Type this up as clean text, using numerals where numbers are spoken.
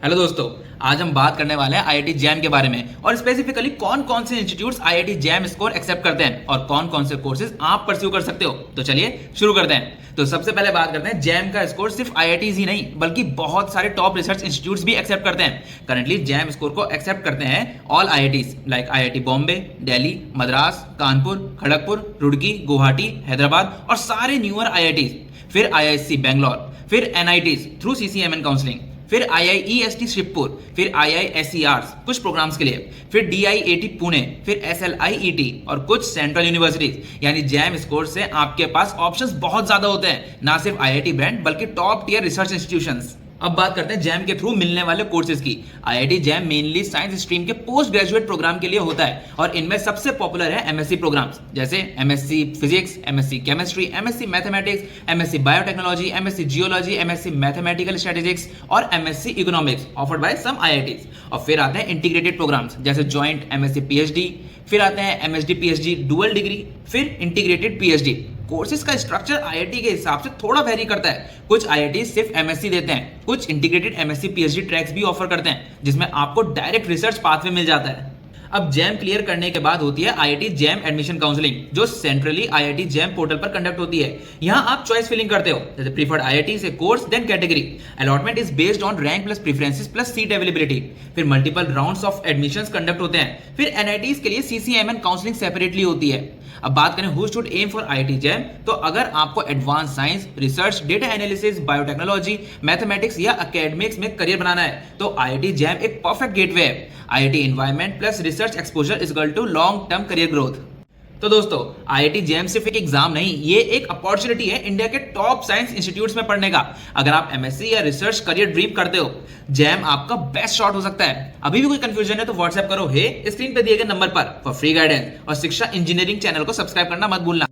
Hello दोस्तों। आज हम बात करने वाले हैं आईआईटी जैम के बारे में और स्पेसिफिकली कौन कौन से institutes IIT JAM score accept करते हैं और कौन कौन से कोर्सेज आप परस्यू कर सकते हो। तो चलिए शुरू करते हैं। तो सबसे पहले बात करते हैं जैम का स्कोर सिर्फ आईआईटीज ही नहीं बल्कि बहुत सारे टॉप रिसर्च इंस्टीट्यूट्स भी एक्सेप्ट करते हैं। करंटली जैम स्कोर को एक्सेप्ट करते हैं all IITs like IIT Bombay, Delhi, Madras, Kanpur, Kharagpur, Roorkee, Guwahati, Hyderabad और सारे न्यूअर आईआईटीज, फिर आईआईएससी बैंगलोर, फिर एनआईटीज थ्रू सीसीएमएन काउंसलिंग, फिर आईआईईएसटी शिवपुर, फिर आईआईएसईआर कुछ प्रोग्राम्स के लिए, फिर डीआईएटी पुणे, फिर एसएलआईईटी और कुछ सेंट्रल यूनिवर्सिटीज। यानी जैम स्कोर से आपके पास ऑप्शंस बहुत ज्यादा होते हैं, ना सिर्फ आईआईटी बैंड बल्कि टॉप टियर रिसर्च इंस्टीट्यूशंस। अब बात करते हैं जैम के थ्रू मिलने वाले कोर्सेज की। IIT JAM mainly science stream के पोस्ट ग्रेजुएट प्रोग्राम के लिए होता है और इनमें सबसे पॉपुलर है एमएससी प्रोग्राम्स जैसे MSc physics, MSc chemistry, MSc mathematics, MSc biotechnology, MSc geology, MSc mathematical strategics और MSc economics offered by some IITs. और फिर आते हैं इंटीग्रेटेड प्रोग्राम्स जैसे जॉइंट एमएससी पीएचडी, फिर आते हैं एमएसडी पीएचडी डुअल डिग्री, फिर इंटीग्रेटेड पीएचडी। कोर्सेज का स्ट्रक्चर आईआईटी के हिसाब से थोड़ा वेरी करता है। कुछ आईआईटी सिर्फ एमएससी देते हैं, कुछ इंटीग्रेटेड एमएससी पीएचडी ट्रैक्स भी ऑफर करते हैं जिसमें आपको डायरेक्ट रिसर्च पाथवे मिल जाता है। अब जैम क्लियर करने के बाद होती है आईआईटी जैम एडमिशन काउंसलिंग जो सेंट्रली आईआईटी जैम पोर्टल पर कंडक्ट होती है। यहाँ आप चॉइस फिलिंग करते हो जैसे प्रीफर्ड आईआईटी से course then category. Allotment is based on rank plus preferences plus seat availability. फिर multiple rounds of admissions conduct होते हैं। फिर एनआईटीज के लिए सीसीएमएन काउंसलिंग सेपरेटली होती है। अब बात करें who should aim for IIT JAM, तो अगर आपको advance science, research, data analysis, biotechnology, mathematics या एकेडमिक्स में करियर बनाना है तो आईआईटी जैम एक परफेक्ट गेटवे है। IIT environment plus research exposure is equal to long term career growth. तो दोस्तों, आईआईटी जैम सिर्फ एक एग्जाम नहीं, ये एक अपॉर्चुनिटी है इंडिया के टॉप साइंस इंस्टीट्यूट्स में पढ़ने का। अगर आप एमएससी या रिसर्च करियर ड्रीम करते हो, जैम आपका बेस्ट शॉट हो सकता है। अभी भी कोई कंफ्यूजन है तो व्हाट्सएप करो हे स्क्रीन पे दिए गए नंबर पर फॉर फ्री गाइडेंस। और शिक्षा इंजीनियरिंग चैनल को सब्सक्राइब करना मत भूलना।